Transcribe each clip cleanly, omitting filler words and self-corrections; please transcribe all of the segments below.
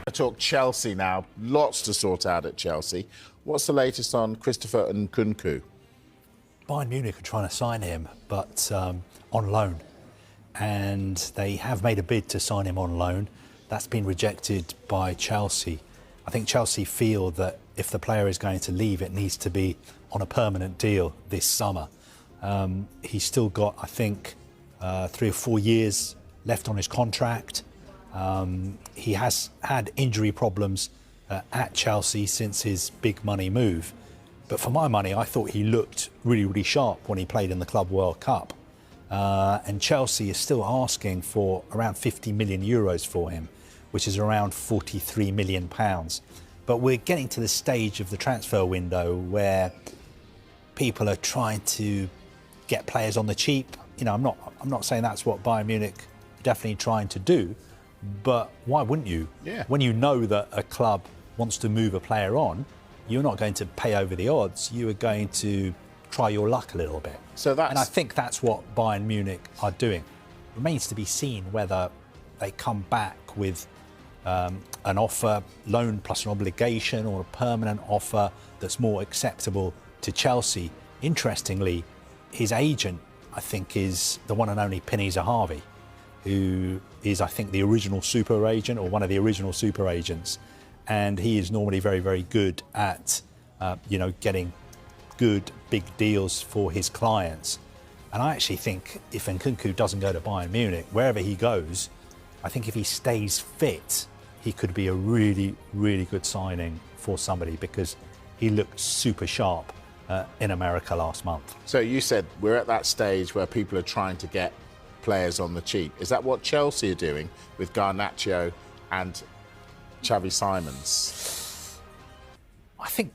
I talk Chelsea now. Lots to sort out at Chelsea. What's the latest on Christopher Nkunku? Bayern Munich are trying to sign him, but on loan. And they have made a bid to sign him on loan. That's been rejected by Chelsea. I think Chelsea feel that if the player is going to leave, it needs to be on a permanent deal this summer. He's still got, I think, 3 or 4 years left on his contract. He has had injury problems at Chelsea since his big money move. But for my money, I thought he looked really, really sharp when he played in the Club World Cup. And Chelsea is still asking for around 50 million euros for him, which is around 43 million pounds. But we're getting to the stage of the transfer window where people are trying to get players on the cheap. You know, I'm not saying that's what Bayern Munich are definitely trying to do, but why wouldn't you? Yeah. When you know that a club wants to move a player on, you're not going to pay over the odds. You are going to try your luck a little bit. And I think that's what Bayern Munich are doing. Remains to be seen whether they come back with an offer, loan plus an obligation, or a permanent offer that's more acceptable to Chelsea. Interestingly, his agent, I think, is the one and only Penny Zahavi, who is, I think, the original super agent, or one of the original super agents. And he is normally very, very good at, getting good big deals for his clients. And I actually think if Nkunku doesn't go to Bayern Munich, wherever he goes, I think if he stays fit, he could be a really, really good signing for somebody, because he looked super sharp in America last month. So you said we're at that stage where people are trying to get players on the cheap. Is that what Chelsea are doing with Garnacho and Xavi Simons? I think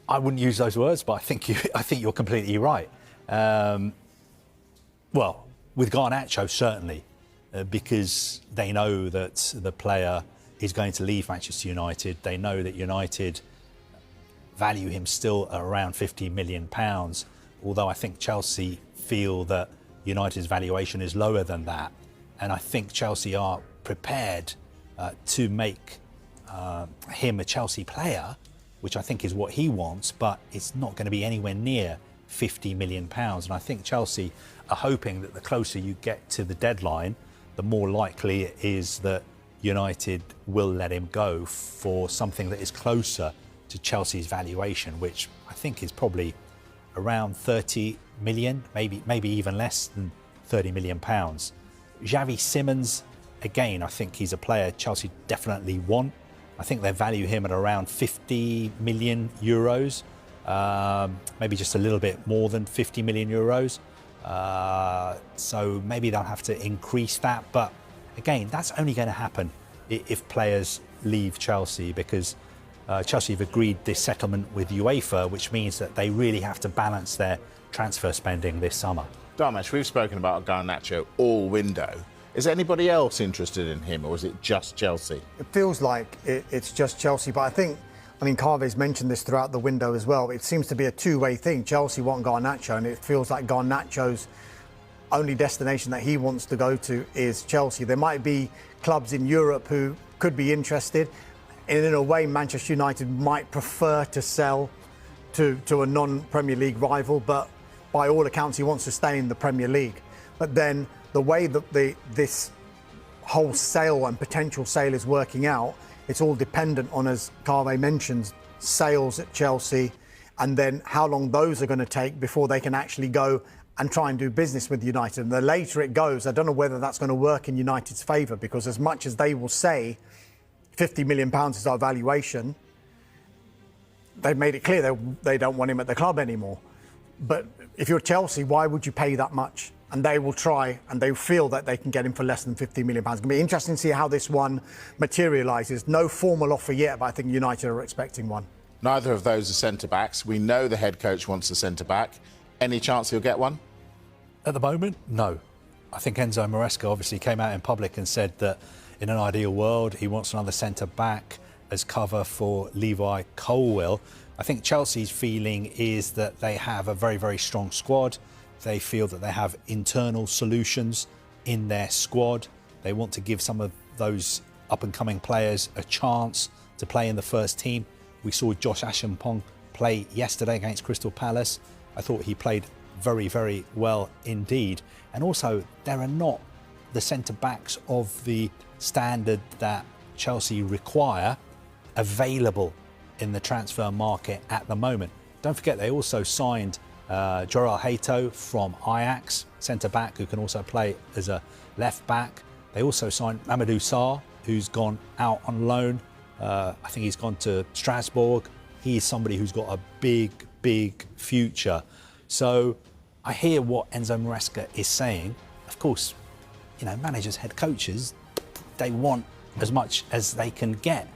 I wouldn't use those words, but I think you're completely right. Well, with Garnacho, certainly, because they know that the player is going to leave Manchester United. They know that United value him still at around £50 million, although I think Chelsea feel that United's valuation is lower than that. And I think Chelsea are prepared to make him a Chelsea player, which I think is what he wants, but it's not going to be anywhere near £50 million. And I think Chelsea are hoping that the closer you get to the deadline, the more likely it is that United will let him go for something that is closer to Chelsea's valuation, which I think is probably around 30 million, maybe even less than 30 million pounds. Xavi Simons, again, I think he's a player Chelsea definitely want. I think they value him at around 50 million euros, maybe just a little bit more than 50 million euros. So maybe they'll have to increase that. But again, that's only going to happen if players leave Chelsea, because Chelsea have agreed this settlement with UEFA, which means that they really have to balance their transfer spending this summer. Garnacho, we've spoken about Garnacho all window. Is anybody else interested in him, or is it just Chelsea? It feels like it's just Chelsea, but I mean, Carve's mentioned this throughout the window as well. It seems to be a two-way thing. Chelsea want Garnacho, and it feels like Garnacho's only destination that he wants to go to is Chelsea. There might be clubs in Europe who could be interested, and in a way, Manchester United might prefer to sell to a non-Premier League rival, but by all accounts, he wants to stay in the Premier League. But then the way that this whole sale and potential sale is working out, it's all dependent on, as Carve mentions, sales at Chelsea, and then how long those are going to take before they can actually go and try and do business with United. And the later it goes, I don't know whether that's going to work in United's favour, because as much as they will say £50 million is our valuation, they've made it clear they don't want him at the club anymore. But if you're Chelsea, why would you pay that much? And they will try, and they feel that they can get him for less than £50 million. It's going to be interesting to see how this one materialises. No formal offer yet, but I think United are expecting one. Neither of those are centre-backs. We know the head coach wants a centre-back. Any chance he'll get one? At the moment, no. I think Enzo Maresca obviously came out in public and said that in an ideal world, he wants another centre-back as cover for Levi Colwill. I think Chelsea's feeling is that they have a very, very strong squad. They feel that they have internal solutions in their squad. They want to give some of those up-and-coming players a chance to play in the first team. We saw Josh Ashampong play yesterday against Crystal Palace. I thought he played very, very well indeed. And also, there are not the centre-backs of the standard that Chelsea require available in the transfer market at the moment. Don't forget, they also signed Jorel Hato from Ajax, centre-back, who can also play as a left-back. They also signed Mamadou Sarr, who's gone out on loan. I think he's gone to Strasbourg. He's somebody who's got a big, big future. So I hear what Enzo Maresca is saying. Of course, you know, managers, head coaches, they want as much as they can get.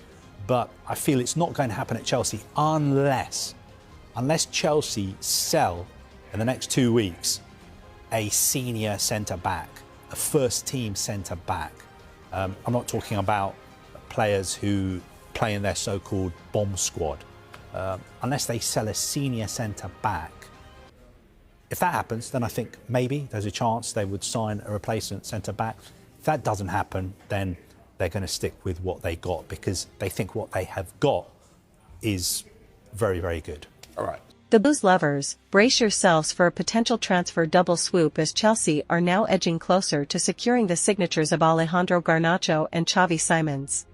But I feel it's not going to happen at Chelsea unless Chelsea sell in the next 2 weeks a senior centre-back, a first-team centre-back. I'm not talking about players who play in their so-called bomb squad. Unless they sell a senior centre-back, if that happens, then I think maybe there's a chance they would sign a replacement centre-back. If that doesn't happen, then they're going to stick with what they got because they think what they have got is very, very good. All right. The Blues lovers, brace yourselves for a potential transfer double swoop as Chelsea are now edging closer to securing the signatures of Alejandro Garnacho and Xavi Simons.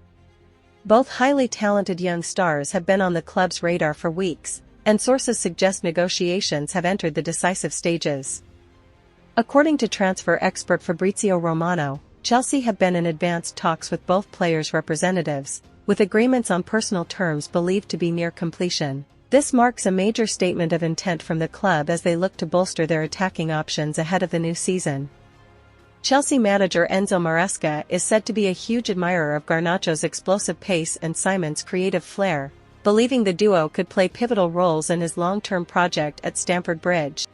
Both highly talented young stars have been on the club's radar for weeks, and sources suggest negotiations have entered the decisive stages. According to transfer expert Fabrizio Romano, Chelsea have been in advanced talks with both players' representatives, with agreements on personal terms believed to be near completion. This marks a major statement of intent from the club as they look to bolster their attacking options ahead of the new season. Chelsea manager Enzo Maresca is said to be a huge admirer of Garnacho's explosive pace and Simons' creative flair, believing the duo could play pivotal roles in his long-term project at Stamford Bridge.